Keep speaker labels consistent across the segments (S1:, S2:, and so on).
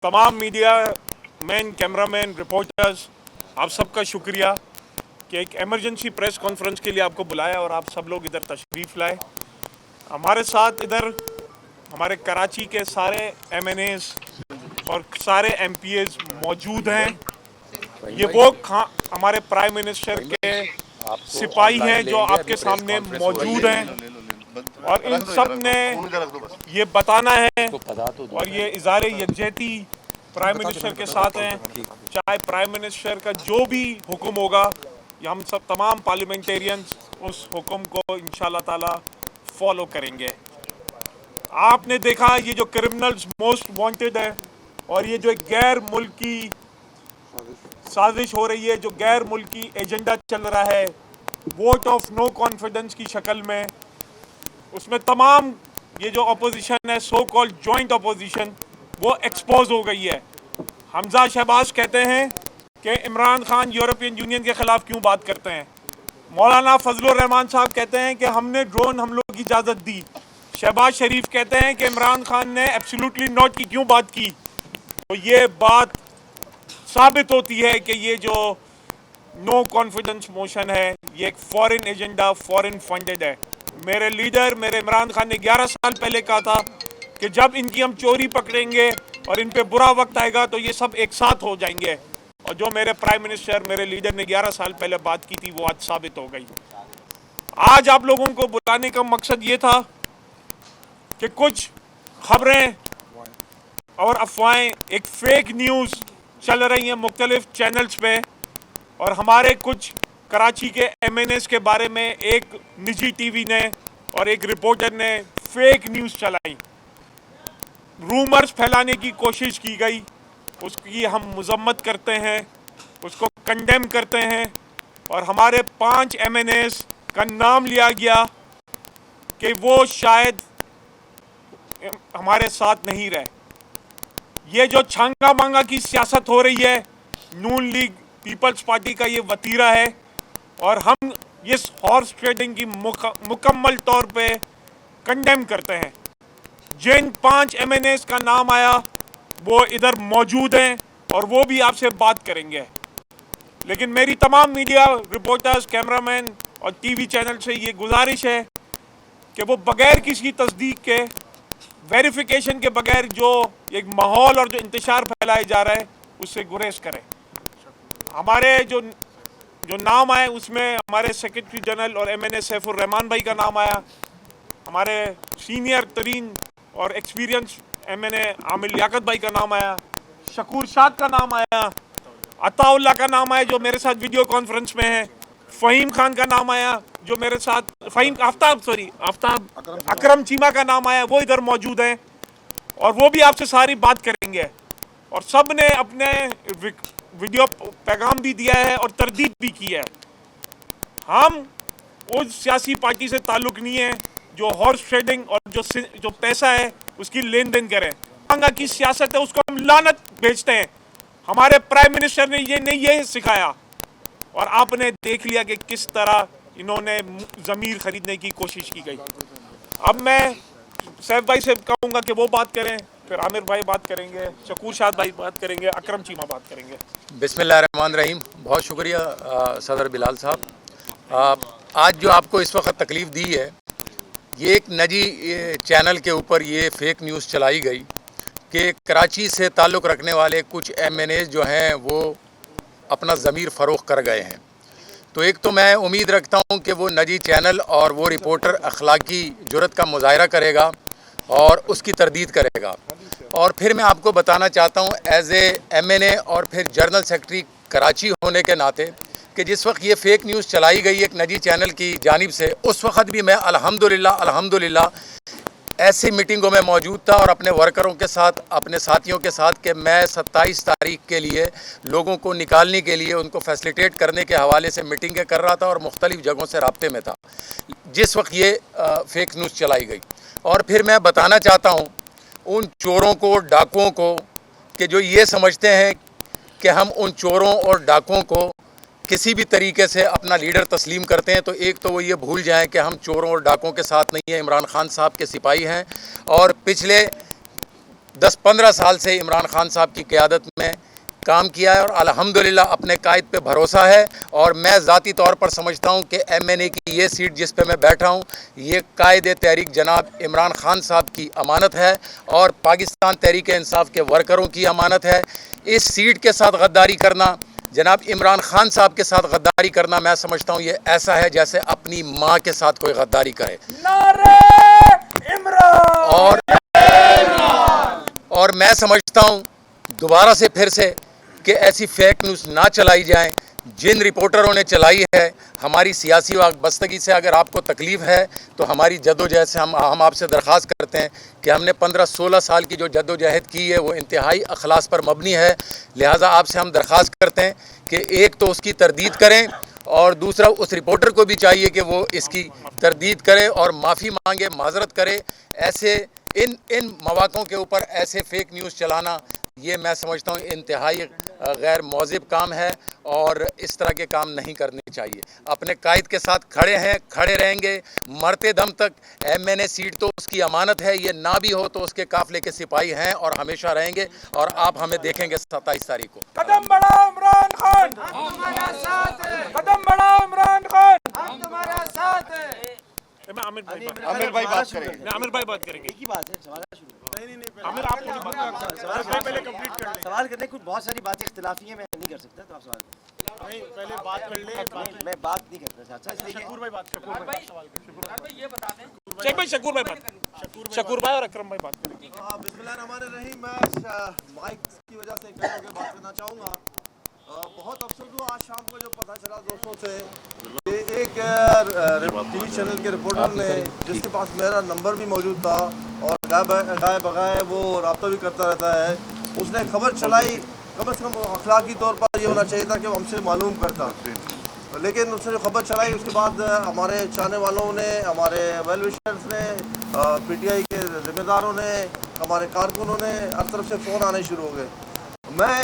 S1: तमाम media man, cameraman, reporters, आप सबका शुक्रिया कि एक इमरजेंसी प्रेस कॉन्फ्रेंस के लिए आपको बुलाया और आप सब लोग इधर तशरीफ़ लाए। हमारे साथ इधर हमारे कराची के सारे एमएनएस और सारे एमपीएस मौजूद हैं। ये वो हमारे प्राइम मिनिस्टर के सिपाही हैं जो आपके सामने मौजूद हैं और इन सब ने ये बताना है और ये इज़हार यकजहती प्राइम मिनिस्टर के साथ हैं। चाहे प्राइम मिनिस्टर का जो भी हुक्म होगा, ये हम सब तमाम पार्लियामेंटेरियंस उस हुक्म को इंशाल्लाह ताला फॉलो करेंगे। आपने देखा ये जो क्रिमिनल्स मोस्ट वांटेड है और ये जो एक गैर मुल्की साजिश हो रही है, जो गैर मुल्की एजेंडा चल रहा है वोट ऑफ नो कॉन्फिडेंस की शक्ल में, उसमें तमाम ये जो अपोजिशन है, सो कॉल्ड जॉइंट अपोजिशन, वो एक्सपोज हो गई है। हमजा शहबाज कहते हैं कि इमरान खान यूरोपियन यूनियन के ख़िलाफ़ क्यों बात करते हैं। मौलाना फजलुर रहमान साहब कहते हैं कि हमने ड्रोन हमलों की इजाज़त दी। शहबाज शरीफ कहते हैं कि इमरान खान ने एब्सोल्युटली नॉट की क्यों बात की। तो ये बात साबित होती है कि ये जो नो कॉन्फिडेंस मोशन है, ये एक फॉरेन एजेंडा, फॉरेन फंडेड है। मेरे लीडर, मेरे इमरान खान ने 11 साल पहले कहा था कि जब इनकी हम चोरी पकड़ेंगे और इन पे बुरा वक्त आएगा तो ये सब एक साथ हो जाएंगे। और जो मेरे प्राइम मिनिस्टर, मेरे लीडर ने 11 साल पहले बात की थी, वो आज साबित हो गई। आज आप लोगों को बुलाने का मकसद ये था कि कुछ खबरें और अफवाहें, एक फेक न्यूज़ चल रही हैं मुख्तलिफ चैनल्स पे, और हमारे कुछ कराची के एमएनएस के बारे में एक निजी टीवी ने और एक रिपोर्टर ने फेक न्यूज़ चलाई, रूमर्स फैलाने की कोशिश की गई। उसकी हम मजम्मत करते हैं, उसको कंडेम करते हैं और हमारे 5 एमएनएस का नाम लिया गया कि वो शायद हमारे साथ नहीं रहे। ये जो छांगा मांगा की सियासत हो रही है, नून लीग पीपल्स पार्टी का ये वतीरा है और हम इस हॉर्स ट्रेडिंग की मुकम्मल तौर पे कंडेम करते हैं। जिन 5 एमएनएस का नाम आया वो इधर मौजूद हैं और वो भी आपसे बात करेंगे। लेकिन मेरी तमाम मीडिया रिपोर्टर्स, कैमरामैन और टीवी चैनल से ये गुजारिश है कि वो बगैर किसी तस्दीक के, वेरिफिकेशन के बगैर जो एक माहौल और जो इंतशार फैलाया जा रहा है उससे गुरेज करें। हमारे जो नाम आए उसमें हमारे सेक्रेटरी जनरल और एमएनए सैफुर रहमान भाई का नाम आया, हमारे सीनियर तरीन और एक्सपीरियंस एमएनए आमिर लियाकत भाई का नाम आया, शकूर शाद का नाम आया, अताउल्लाह का नाम आया जो मेरे साथ वीडियो कॉन्फ्रेंस में है, फ़हीम खान का नाम आया जो मेरे साथ, आफ्ताब अकरम चीमा का नाम आया, वो इधर मौजूद हैं और वो भी आपसे सारी बात करेंगे। और सब ने अपने वीडियो पैगाम भी दिया है और तरदीद भी की है। हम उस सियासी पार्टी से ताल्लुक़ नहीं है जो हॉर्स ट्रेडिंग और जो पैसा है उसकी लेन देन करें। मांगा की सियासत है, उसको हम लानत भेजते हैं। हमारे प्राइम मिनिस्टर ने ये सिखाया और आपने देख लिया कि किस तरह इन्होंने ज़मीर खरीदने की कोशिश की गई। अब मैं सैफ भाई से कहूँगा कि वो बात करें, फिर आमिर भाई बात करेंगे, शकूर शाद भाई बात करेंगे, अकरम चीमा बात करेंगे।
S2: बिस्मिल्लाहिर्रहमानिर्रहीम। बहुत शुक्रिया सदर बिलाल साहब। आज जो आपको इस वक्त तकलीफ़ दी है, ये एक निजी चैनल के ऊपर ये फेक न्यूज़ चलाई गई कि कराची से ताल्लुक़ रखने वाले कुछ एमएनएस जो हैं वो अपना ज़मीर फ़रोख्त कर गए हैं। तो एक तो मैं उम्मीद रखता हूँ कि वो निजी चैनल और वो रिपोर्टर अखलाकी जुर्रत का मुज़ाहिरा करेगा और उसकी तरदीद करेगा। और फिर मैं आपको बताना चाहता हूँ एज़ ए एमएनए और फिर जनरल सेक्रेटरी कराची होने के नाते कि जिस वक्त ये फ़ेक न्यूज़ चलाई गई एक निजी चैनल की जानिब से, उस वक्त भी मैं अल्हम्दुलिल्लाह ऐसी मीटिंगों में मौजूद था और अपने वर्करों के साथ, अपने साथियों के साथ कि मैं 27 तारीख के लिए लोगों को निकालने के लिए, उनको फैसिलिटेट करने के हवाले से मीटिंगें कर रहा था और मुख्तलिफ़ जगहों से राब्ते में था जिस वक्त ये फ़ेक न्यूज़ चलाई गई। और फिर मैं बताना चाहता हूँ उन चोरों को, डाकुओं को, कि जो ये समझते हैं कि हम उन चोरों और डाकुओं को किसी भी तरीके से अपना लीडर तस्लीम करते हैं, तो एक तो वो ये भूल जाएं कि हम चोरों और डाकुओं के साथ नहीं हैं, इमरान खान साहब के सिपाही हैं। और पिछले 10-15 साल से इमरान खान साहब की क़यादत में काम किया है और अल्हम्दुलिल्लाह अपने कायद पे भरोसा है। और मैं ज़ाती तौर पर समझता हूँ कि MNA की ये सीट जिस पे मैं बैठा हूँ, ये कायद तहरीक जनाब इमरान खान साहब की अमानत है और पाकिस्तान तहरीक इंसाफ के वर्करों की अमानत है। इस सीट के साथ गद्दारी करना, जनाब इमरान खान साहब के साथ गद्दारी करना, मैं समझता हूँ ये ऐसा है जैसे अपनी माँ के साथ कोई गद्दारी करे। और मैं समझता हूँ दोबारा से फिर से कि ऐसी फेक न्यूज़ ना चलाई जाएं जिन रिपोर्टरों ने चलाई है। हमारी सियासी वाबस्तगी से अगर आपको तकलीफ़ है तो हमारी जद्दोजहद से हम आपसे दरख्वास्त करते हैं कि हमने 15-16 साल की जो जद्दोजहद की है वो इंतहाई अखलास पर मबनी है। लिहाजा आपसे हम दरख्वास्त करते हैं कि एक तो उसकी तरदीद करें और दूसरा उस रिपोर्टर को भी चाहिए कि वो इसकी तरदीद करे और माफ़ी मांगे, माजरत करे। ऐसे इन मौक़ों के ऊपर ऐसे फेक न्यूज़ चलाना, ये मैं समझता हूँ इंतहाई गैर मौजिब काम है और इस तरह के काम नहीं करने चाहिए। अपने कायद के साथ खड़े हैं, खड़े रहेंगे मरते दम तक। MNA सीट तो उसकी अमानत है, ये ना भी हो तो उसके काफिले के सिपाही हैं और हमेशा रहेंगे। और आप हमें देखेंगे 27 तारीख को।
S3: कदम बढ़ाओ इमरान खान, हम तुम्हारे साथ हैं। कदम बढ़ाओ इमरान खान, हम तुम्हारे साथ हैं।
S1: मैं आमिर भाई
S3: बात करेंगे।
S1: आमिर भाई बात करेंगे।
S4: एक ही बात है, सवाल शुरू
S1: आमिर आप थोड़ी बात पहले कंप्लीट कर लें।
S4: सवाल करने कुछ बहुत सारी बातें इख्तिलाफी हैं, मैं नहीं कर सकता, तो आप सवाल करें।
S1: पहले बात कर ले।
S4: मैं बात नहीं करता चाचा, इसलिए
S1: शकूर भाई बात, शकूर भाई सवाल कर। शकूर भाई और अकरम भाई बात करेंगे।
S5: बिस्मिल्लाहिर्रहमानिर्रहीम। मैं माइक की वजह से कई लोगों बात करना चाहूँगा। बहुत अफसोस हुआ आज शाम को जो पता चला दोस्तों से कि एक टीवी चैनल के रिपोर्टर ने, जिसके पास मेरा नंबर भी मौजूद था और गाय बगाए वो रब्ता भी करता रहता है, उसने खबर चलाई। कम से कम अखलाकी तौर पर ये होना चाहिए था कि वो हमसे मालूम करता, लेकिन उसने जो खबर चलाई उसके बाद हमारे चाहने वालों ने, हमारे वेल विशर्स ने, PTI के जिम्मेदारों ने, हमारे कारकुनों ने हर तरफ से फ़ोन आने शुरू हो गए। मैं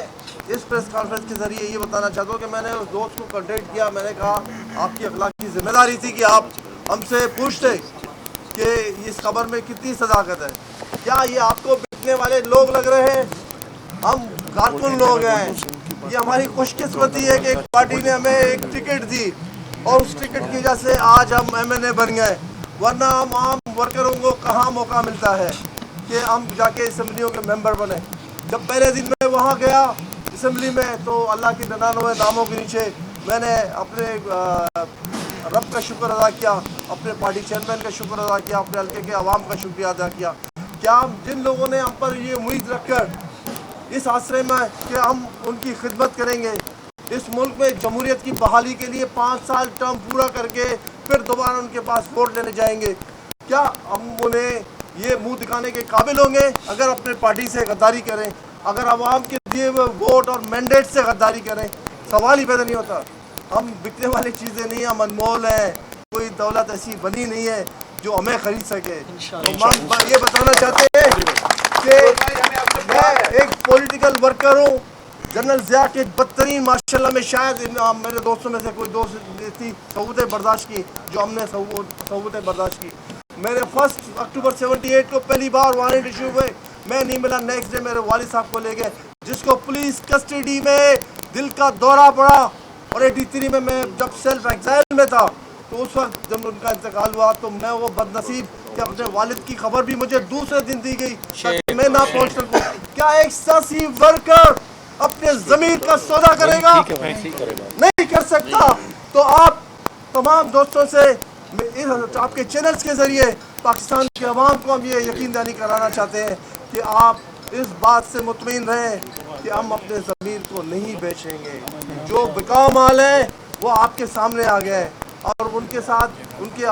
S5: इस प्रेस कॉन्फ्रेंस के ज़रिए ये बताना चाहता हूँ कि मैंने उस दोस्त को कॉन्टेक्ट किया। मैंने कहा आपकी अखलाक की जिम्मेदारी थी कि आप हमसे पूछते कि इस खबर में कितनी सदाकत है। क्या ये आपको बिकने वाले लोग लग रहे हैं? हम कारकुन लोग हैं। ये हमारी खुशकिस्मती है कि एक पार्टी ने हमें एक टिकट दी और उस टिकट की वजह से आज हम MNA बन गए, वरना हम आम वर्करों को कहाँ मौका मिलता है कि हम जाके असम्बलियों के मेंबर बने। जब पहले दिन मैं वहाँ गया असम्बली में तो अल्लाह के 99 नामों के नीचे मैंने अपने रब का शुक्र अदा किया, अपने पार्टी चेयरमैन का शुक्र अदा किया, अपने हल्के के अवाम का शुक्रिया अदा किया। क्या जिन लोगों ने हम पर ये उम्मीद रखकर इस आसरे में कि हम उनकी खिदमत करेंगे, इस मुल्क में जमहूरियत की बहाली के लिए 5 साल टर्म पूरा करके फिर दोबारा उनके पास वोट लेने जाएंगे, क्या हम उन्हें ये मुंह दिखाने के काबिल होंगे अगर अपने पार्टी से गद्दारी करें, अगर आवाम के दिए हुए वोट और मैंडेट से गद्दारी करें? सवाल ही पैदा नहीं होता। हम बिकने वाली चीज़ें नहीं, हम अनमोल हैं। कोई दौलत ऐसी बनी नहीं है जो हमें खरीद सके। तो हम ये बताना चाहते हैं कि मैं एक पॉलिटिकल वर्कर हूँ। जनरल ज़िया के बदतरीन माशाल्लाह में शायद मेरे दोस्तों में से कोई दोस्त थी सहूलतें बर्दाश्त की जो हमने सहूलतें बर्दाश्त की। मेरे 1 अक्टूबर 78 को पहली बार वारंट इशू हुए, मैं नहीं मिला। नेक्स्ट डे मेरे वालिद साहब को ले गए, जिसको पुलिस कस्टडी में दिल का दौरा पड़ा। और 83 में मैं जब सेल्फ एग्जाइल में था तो उस वक्त जब उनका इंतकाल हुआ तो मैं वो बदनसीब कि अपने वालिद की खबर भी मुझे दूसरे दिन दी गई ताकि मैं ना पहुँच सकूँ। क्या एक सियासी वर्कर अपने ज़मीर का सौदा करेगा? नहीं कर सकता। तो आप तमाम दोस्तों से आपके चैनल्स के ज़रिए पाकिस्तान के अवाम को हम ये यकीन दहानी कराना चाहते हैं कि आप इस बात से मुतमिन रहें कि हम अपने ज़मीर को नहीं बेचेंगे। जो बिकाऊ माल है वो आपके सामने आ गया है और उनके साथ उनके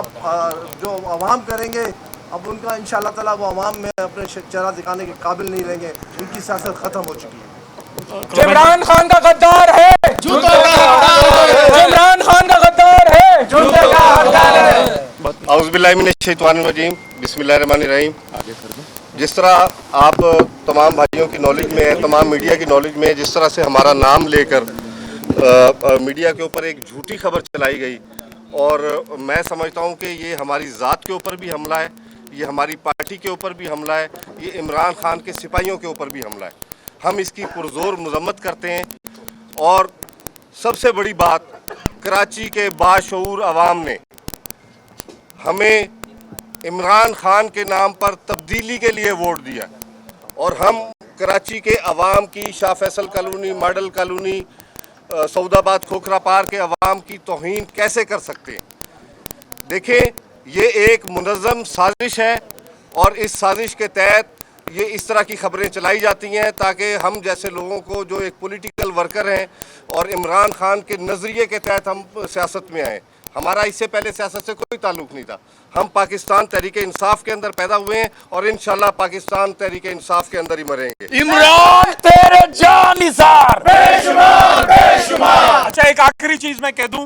S5: जो अवाम करेंगे, अब उनका इंशाअल्लाह ताला वो अवाम में अपने चेहरा दिखाने के काबिल नहीं रहेंगे। उनकी सियासत ख़त्म हो चुकी है।
S3: इमरान खान का गद्दार है, इमरान खान का गद्दार है,
S6: औज़ुबिल्लाहिमिनश्शैतानिर्रजीम, बिस्मिल्लाहिर्रहमानिर्रहीम। जिस तरह आप तमाम भाइयों की नॉलेज में है, तमाम मीडिया की नॉलेज में है, जिस तरह से हमारा नाम लेकर मीडिया के ऊपर एक झूठी खबर चलाई गई और मैं समझता हूँ कि ये हमारी ज़ात के ऊपर भी हमला है, ये हमारी पार्टी के ऊपर भी हमला है, ये इमरान खान के सिपाहियों के ऊपर भी हमला है। हम इसकी पुरजोर मजम्मत करते हैं। और सबसे बड़ी बात, कराची के बाशऊर अवाम ने हमें इमरान खान के नाम पर तब्दीली के लिए वोट दिया और हम कराची के अवाम की, Shah Faisal colony, model colony, Saudabad Khokhrapar के अवाम की तौहीन कैसे कर सकते हैं? देखें, ये एक मुनज़्ज़म साजिश है और इस साजिश के तहत ये इस तरह की खबरें चलाई जाती हैं ताकि हम जैसे लोगों को, जो एक पॉलिटिकल वर्कर हैं और इमरान खान के नज़रिए के तहत हम सियासत में आए। हमारा इससे पहले सियासत से कोई ताल्लुक़ नहीं था। हम पाकिस्तान तहरीक इंसाफ के अंदर पैदा हुए हैं और इंशाल्लाह पाकिस्तान तहरीक इंसाफ के अंदर ही मरेंगे।
S3: इमरान तेरे जान निसार बेशुमार बेशुमार।
S1: अच्छा, एक आखिरी चीज़ मैं कह दूं,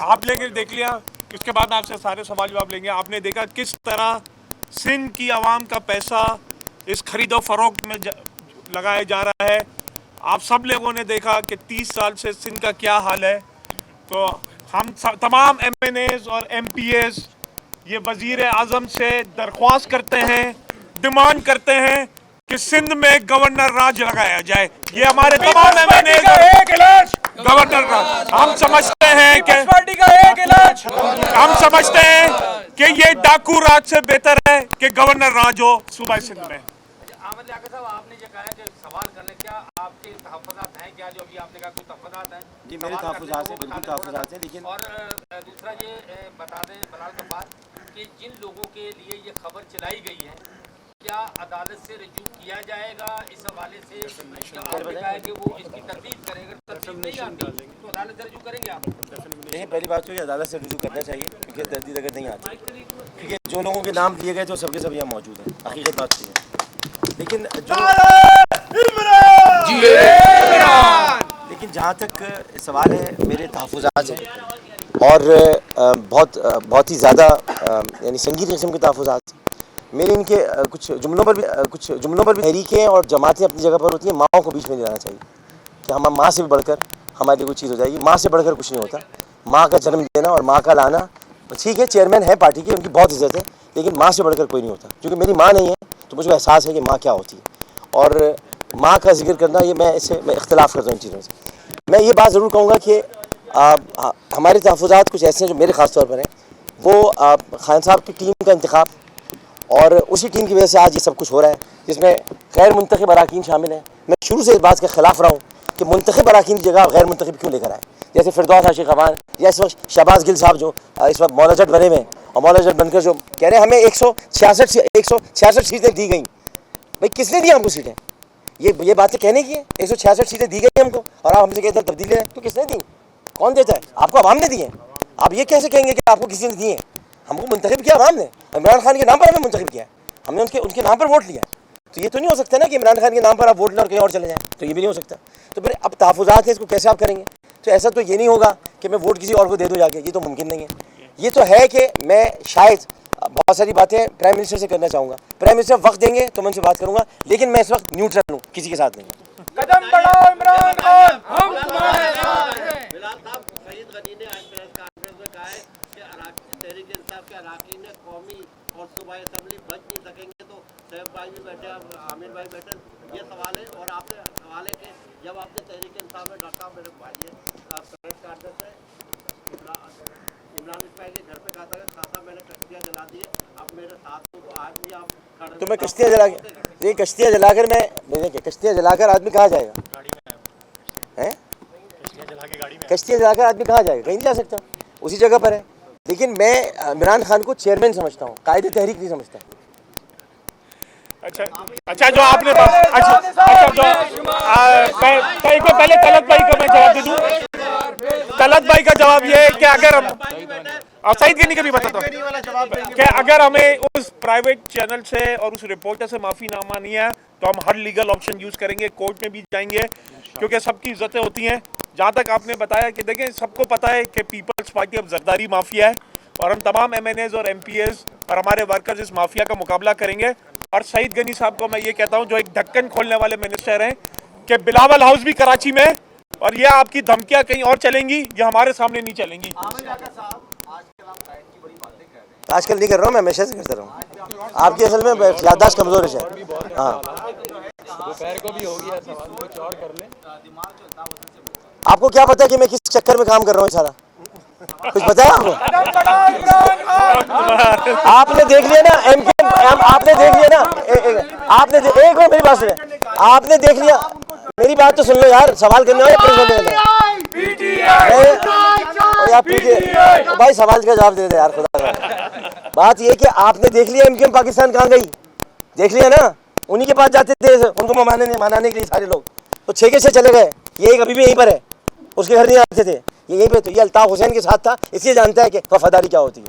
S1: आप लेके देख लिया, इसके बाद आपसे सारे सवाल जवाब लेंगे। आपने देखा किस तरह सिंध की आवाम का पैसा इस खरीदो फरोख्त में लगाया जा रहा है। आप सब लोगों ने देखा कि 30 साल से सिंध का क्या हाल है। तो हम तमाम MNAs और MPAs ये वज़ीर आज़म से दरख्वास्त करते हैं, डिमांड करते हैं कि सिंध में गवर्नर राज लगाया जाए। ये हमारे तमाम MNAs
S3: एक इलाज
S1: गवर्नर राज, हम समझते हैं कि
S3: पार्टी का एक इलाज,
S1: हम समझते हैं कि ये डाकू राज से बेहतर है कि गवर्नर राज हो सूबा सिंध में।
S7: अहमद लियाकत साहब, आपने जो कहा कि सवाल करने, क्या आपके तहफ़्फ़ुज़ात हैं? क्या जो अभी आपने कहा कुछ तहफ़्फ़ुज़ात हैं?
S4: जी, मेरे तहफ़्फ़ुज़ात हैं, बिल्कुल तहफ़्फ़ुज़ात हैं। लेकिन
S7: और दूसरा ये बता दें बलाल गफ्फार कि जिन लोगों के लिए ये खबर चलाई गई है, क्या अदालत से रजू किया जाएगा इस हवाले से? आपने कहा है कि वो इसकी तरतीब करेगा, तरतीब नहीं आती तो अदालत से रजू करेंगे आप?
S4: देखिए, पहली बात तो ये अदालत से रुजू करना चाहिए, क्योंकि तरतीब अगर नहीं आती, क्योंकि जो लोगों के नाम दिए गए तो सबके सब यहाँ मौजूद हैं। हकीकत बात ये है। लेकिन जहाँ तक सवाल है, मेरे तहफ़्फ़ुज़ात हैं और बहुत ही ज़्यादा यानी संगीन किस्म के तहफ़्फ़ुज़ात हैं। मेरे इनके कुछ जुमलों पर भी तहरीकें और जमातें अपनी जगह पर होती हैं। माओं को बीच में नहीं लाना चाहिए कि हम माँ से भी बढ़कर हमारे लिए कोई चीज़ हो जाएगी। माँ से बढ़कर कुछ नहीं होता। माँ का जन्म देना और माँ का लाना, ठीक है, चेयरमैन है पार्टी की, उनकी बहुत इज्जत है, लेकिन माँ से बढ़कर कोई नहीं होता। क्योंकि मेरी माँ नहीं है तो मुझे एहसास है कि माँ क्या होती है और माँ का जिक्र करना, ये मैं इख्तिलाफ़ करता हूँ इन चीज़ों से। मैं ये बात ज़रूर कहूँगा कि हमारे तहफ़्फ़ुज़ात कुछ ऐसे हैं जो मेरे ख़ास तौर पर हैं। वो खान साहब की टीम का इंतखाब और उसी टीम की वजह से आज ये सब कुछ हो रहा है, जिसमें गैर मुंतखब अराकीन शामिल हैं। मैं शुरू से इस बात के ख़िलाफ़ रहा हूँ कि मुंतखब अराकीन की जगह गैर मुंतखब क्यों लेकर आए। जैसे फिरदौस आशिक अवान या इस वक्त शहबाज गिल साहब जो इस वक्त मौला जज बने हुए हैं और मौला जज बनकर जो कह रहे हैं हमें 166 सीटें दी गई। भाई किसने दी हमको सीटें? ये बातें कहने की है। 166 सीटें दी गई हमको और आप हमसे कहते हैं तब्दीली है, तो किसने दी? कौन देता है? आपको अवाम ने दी है। आप ये कैसे कहेंगे कि आपको किसी ने दी है? हमको मुंतखब किया अवाम ने, इमरान खान के नाम पर हमें मुंतखब किया, हमने उनके नाम पर वोट लिया। तो ये तो नहीं हो सकता ना कि इमरान खान के नाम पर आप वोट लें और कहीं और चले जाएं, तो ये भी नहीं हो सकता। तो फिर अब तहफ़्फ़ुज़ात है, इसको कैसे आप करेंगे? तो ऐसा तो ये नहीं होगा कि मैं वोट किसी और को दे दूँ जाके, ये तो मुमकिन नहीं है। ये तो है कि मैं शायद बहुत सारी बातें प्राइम मिनिस्टर से करना चाहूँगा। प्राइम मिनिस्टर वक्त देंगे तो मैं उनसे बात करूँगा, लेकिन मैं इस वक्त न्यूट्रल हूँ, किसी के साथ नहीं।
S3: कदम बढ़ाओ इमरान खान, हम तुम्हारे साथ हैं।
S8: बिलाल साहब, शहीद गनी ने आज प्रेस कॉन्फ्रेंस में कहा है कि तहरीक इंसाफ के अराकीन ने कौमी और सूबाई असेंबली बच नहीं सकेंगे। तो सैफ भाई भी बैठे, आमिर भाई बैठे, ये सवाल है। और आपसे सवाल है कि जब आपने तहरीक इंसाफ में डॉक्टर साहब मेरे भाई प्रेस कॉन्फ्रेंस में इमरान इसमाइल के घर पे कहा था कि खासा मैंने कश्तियाँ जला दी है, अब मेरे साथ हो, तो आज भी आप खड़े।
S4: तो मैं कश्तियाँ जला के, ये कश्तियाँ जलाकर कश्तियाँ जलाकर आदमी कहाँ जाएगा? हैं? कश्तियाँ जलाकर आदमी कहाँ जाएगा? कहीं नहीं जा सकता, उसी जगह पर है। लेकिन मैं इमरान खान को चेयरमैन समझता हूँ, कायदे तहरीक नहीं समझता।
S1: अच्छा, जो आपने एक बार पहले तलत भाई का मैं जवाब दे दूं। तलत भाई का जवाब ये है कि अगर हम सईद गनी का भी बताता हूँ कि अगर हमें उस प्राइवेट चैनल से और उस रिपोर्टर से माफ़ीनामा नहीं है तो हम हर लीगल ऑप्शन यूज़ करेंगे, कोर्ट में भी जाएंगे, क्योंकि सबकी इज्जतें होती हैं। जहाँ तक आपने बताया कि देखें, सबको पता है कि पीपल्स पार्टी अब जरदारी माफिया है और हम तमाम MNAs और MPAs और हमारे वर्कर्स इस माफिया का मुकाबला करेंगे। और सईद गनी साहब को मैं ये कहता हूँ, जो एक ढक्कन खोलने वाले मिनिस्टर हैं, कि बिलावल हाउस भी कराची में, और ये आपकी धमकियाँ कहीं और चलेंगी, ये हमारे सामने नहीं चलेंगी।
S5: आजकल आप कायद की बड़ी बातें कर रहे हैं,
S4: आजकल नहीं कर रहा हूँ, मैं हमेशा से करता रहा हूँ। आपकी असल में याददाश्त कमज़ोर है शायद। हाँ,
S2: दोपहर को भी हो गया सवाल, कुछ और कर लें।
S4: आपको क्या पता है कि मैं किस चक्कर में काम कर रहा हूँ सारा? कुछ पता है आपको? आपने देख लिया ना आपने देख लिया ना एक मिनट मेरी बात सुने। आपने देख लिया, मेरी बात तो सुन लो यार, सवाल करने वाले भाई सवाल का जवाब दे दे यार, खुदा का। बात ये कि आपने देख लिया एमकेएम पाकिस्तान कहाँ गई, देख लिया ना। उन्हीं के पास जाते थे उनको मनाने के लिए सारे लोग, तो 6 के 6 चले गए। ये अभी भी यहीं पर है, उसके घर नहीं आते थे, ये यहीं पे। तो ये अल्ताफ हुसैन के साथ था, इसलिए जानता है कि वफादारी क्या होती है।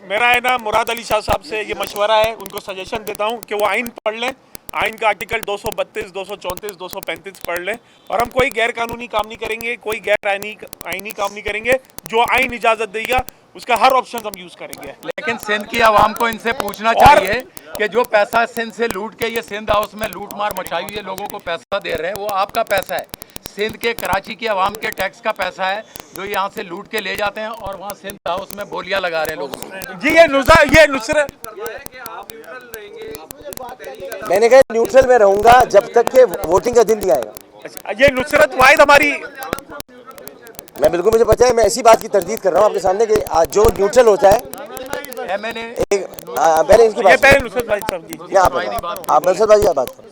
S1: मेरा है ना मुराद अली शाह साहब से ये मशवरा है, उनको सजेशन देता हूँ कि वो आइन पढ़ लें। आइन का आर्टिकल 232, 234, 235 पढ़ लें। और हम कोई गैर कानूनी काम नहीं करेंगे, कोई गैर आइनी काम नहीं करेंगे। जो आइन इजाज़त देगा उसका हर ऑप्शन हम यूज़ करेंगे।
S2: लेकिन सिंध की आवाम को इनसे पूछना चाहिए कि जो पैसा सिंध से लूट के ये सिंध हाउस में लूट मार मचाई हुई है, लोगों को पैसा दे रहे हैं, वो आपका पैसा है। सिंध के कराची की आवाम के टैक्स का पैसा है जो यहाँ से लूट के ले जाते हैं और वहाँ सिंध हाउस में बोलियां लगा रहे हैं लोगों।
S1: जी ये नुसरत,
S4: मैंने कहा न्यूट्रल में रहूंगा जब तक के वोटिंग का दिन नहीं आएगा।
S1: ये नुसरत वाहिद हमारी,
S4: मैं बिल्कुल, मुझे पता है, मैं ऐसी बात की तरदीद कर रहा हूँ आपके सामने कि जो न्यूट्रल होता है पहले इसकी बात,
S1: पहले नुसरत भाई साहब जी
S4: आप नुसरत भाई बात करो।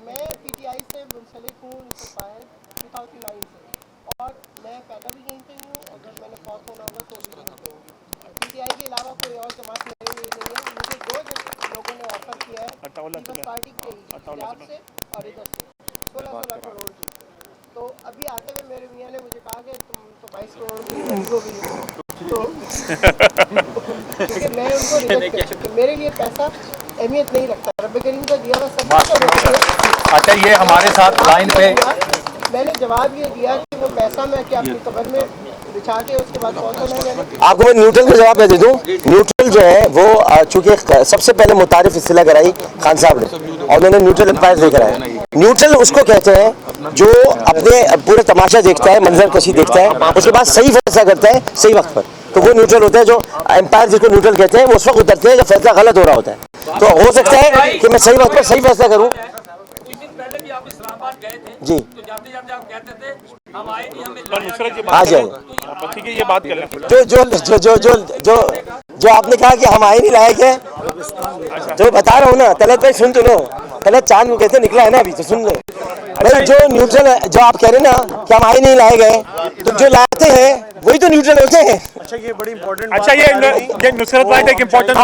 S9: मैं पीटीआई से मुंसलिक हूँ 2009 से, और मैं पैदा भी यहीं पे हूँ। अगर मैंने फौत होना होगा तो भी यहीं पे हूँ। पीटीआई के अलावा कोई और जमात मेरे लिए नहीं है। मुझे 2 लोगों ने ऑफर किया है, पीपल्स पार्टी के इख्तियार से और इधर से 16 करोड़ की। तो अभी आते हुए मेरे मियाँ ने मुझे कहा कि तुम तो 22 करोड़ की हो भी हो, तो क्योंकि मैं उनको रिजेक्ट कर, मेरे लिए पैसा अहमियत नहीं रखता। रब्बे करीम का दिया हुआ सब।
S2: अच्छा, ये हमारे साथ लाइन पे
S9: मैंने जवाब ये दिया कि वो पैसा मैं क्या अपनी कब्र में बिछा के उसके बाद पहुंचना है।
S4: आपको मैं न्यूट्रल का जवाब दे दूं। न्यूट्रल जो है वो चूंकि सबसे पहले मुतारिफ इस्तिलाह कराई खान साहब ने, और उन्होंने न्यूट्रल एम्पायर लेकर आया। न्यूट्रल उसको कहते हैं जो अपने पूरे तमाशा देखता है, मंजर कशी देखता है, उसके बाद सही फैसला करता है सही वक्त पर, तो वो न्यूट्रल होता है। जो एम्पायर जिसको न्यूट्रल कहते हैं वो उस वक्त उतरते हैं जब फैसला गलत हो रहा होता है। तो हो सकता है कि मैं सही वक्त पर सही फैसला करूँ। जी हाँ जी,
S1: ठीक है, ये बात कर लें।
S4: जो आपने कहा कि हम आए नहीं लायक है, जो बता रहा हूँ ना, तलत भाई सुन तो लो, तलत चांद को कहते निकला है ना अभी, तो सुन लो भाई। जो न्यूट्रल है, जो आप कह रहे हैं ना कि हम आए नहीं लाए गए, तो जो लाते हैं वही तो न्यूट्रल होते हैं।
S1: अच्छा ये बड़ी इंपॉर्टेंट, अच्छा ये नुसरत वाहिद एक इम्पोर्टेंट,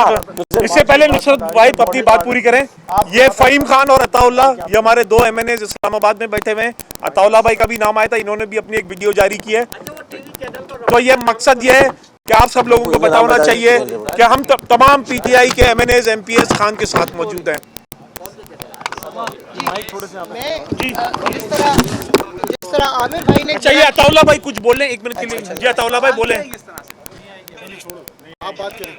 S1: इससे पहले नुसरत वाहिद अपनी बात पूरी करें। ये फ़हीम खान और अताउल्ला, ये हमारे 2 MNA इस्लामाबाद में बैठे हुए हैं। अताउल्ला भाई का भी नाम आया था, इन्होंने भी अपनी एक वीडियो जारी की है। तो ये मकसद ये है कि आप सब लोगों को बताना चाहिए कि हम तमाम PTI के MNAs MPs खान के साथ मौजूद हैं।
S9: मैं जिस तरह आमिर भाई ने,
S1: अच्छा ये अताउल्ला भाई कुछ बोले एक मिनट के लिए। जी अताउल्ला भाई बोले,
S5: आप बात करें।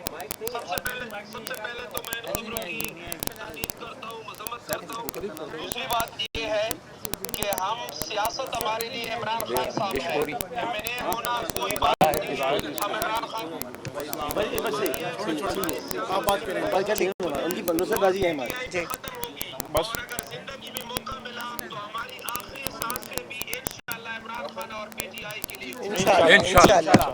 S10: दूसरी बात ये है कि हम सियासत हमारे लिए इमरान खान साहब है, मैंने होना कोई बात नहीं। हम इमरान खान
S5: आप बात करें, उनकी बंदोबस्तबाजी है हमारी
S1: बस।
S10: जिंदगी में मौका मिला तो हमारी आखिरी सांसें भी इंशाअल्लाह इमरान खान और PTI के लिए
S2: इंशाअल्लाह।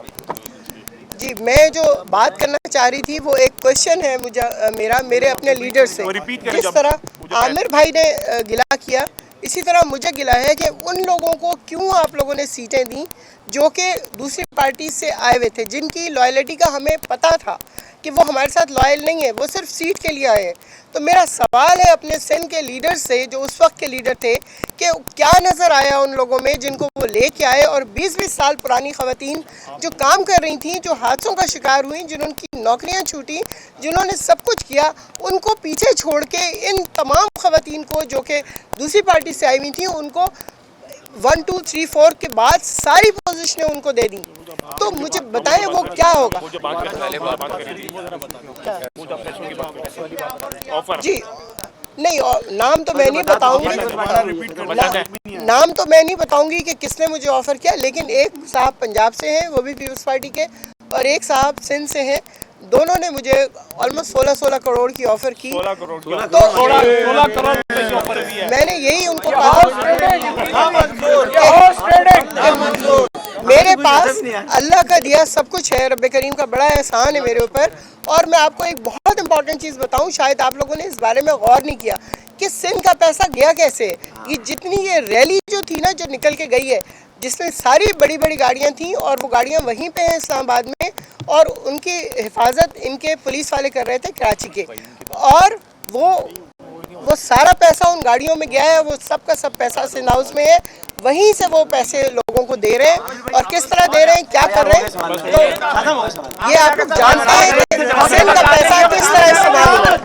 S9: जी मैं जो बात करना चाह रही थी वो एक क्वेश्चन है मुझे मेरे अपने लीडर से। जिस तरह आमिर भाई ने गिला किया, इसी तरह मुझे गिला है कि उन लोगों को क्यों आप लोगों ने सीटें दी जो कि दूसरी पार्टी से आए हुए थे, जिनकी लॉयल्टी का हमें पता था कि वो हमारे साथ लॉयल नहीं है, वो सिर्फ सीट के लिए आए हैं। तो मेरा सवाल है अपने सिंध के लीडर से, जो उस वक्त के लीडर थे, कि क्या नज़र आया उन लोगों में जिनको वो लेके आए, और 20-20 साल पुरानी ख़वातीन जो काम कर रही थी, जो हादसों का शिकार हुई, जिनकी नौकरियां छूटी, जिन्होंने सब कुछ किया, उनको पीछे छोड़ के इन तमाम ख़वातीन को जो कि दूसरी पार्टी से आई हुई थी, उनको 1, 2, 3, 4 के बाद सारी पोजीशनें उनको दे दी। तो मुझे बताएं वो क्या होगा।
S1: जी
S9: नहीं, और नाम तो मैं नहीं बताऊंगी, नाम तो मैं नहीं बताऊंगी कि किसने मुझे ऑफर किया, लेकिन एक साहब पंजाब से हैं, वो भी पीपल्स पार्टी के, और एक साहब सिंध से हैं। दोनों ने मुझे ऑलमोस्ट 16 करोड़ की ऑफर की। 16 करोड़ की ऑफर भी है। मैंने यही उनको कहा, मेरे पास अल्लाह का दिया सब कुछ है, रब्बे करीम का बड़ा एहसान है मेरे ऊपर। और मैं आपको एक बहुत इंपॉर्टेंट चीज़ बताऊं, शायद आप लोगों ने इस बारे में गौर नहीं किया कि सिंध का पैसा गया कैसे। ये जितनी ये रैली जो थी ना, जो निकल के गई है, जिसमें सारी बड़ी बड़ी गाड़ियां थी और वो गाड़ियां वहीं पे हैं इस्लामाबाद में, और उनकी हिफाजत इनके पुलिस वाले कर रहे थे कराची के, और वो सारा पैसा उन गाड़ियों में गया है। वो सब का सब पैसा सिंध हाउस में है, वहीं से वो पैसे लोगों को दे रहे हैं। और किस तरह दे रहे हैं, क्या कर रहे हैं, तो ये आप लोग जानते हैं कि सिंध का पैसा किस तरह इस्तेमाल हो रहा है।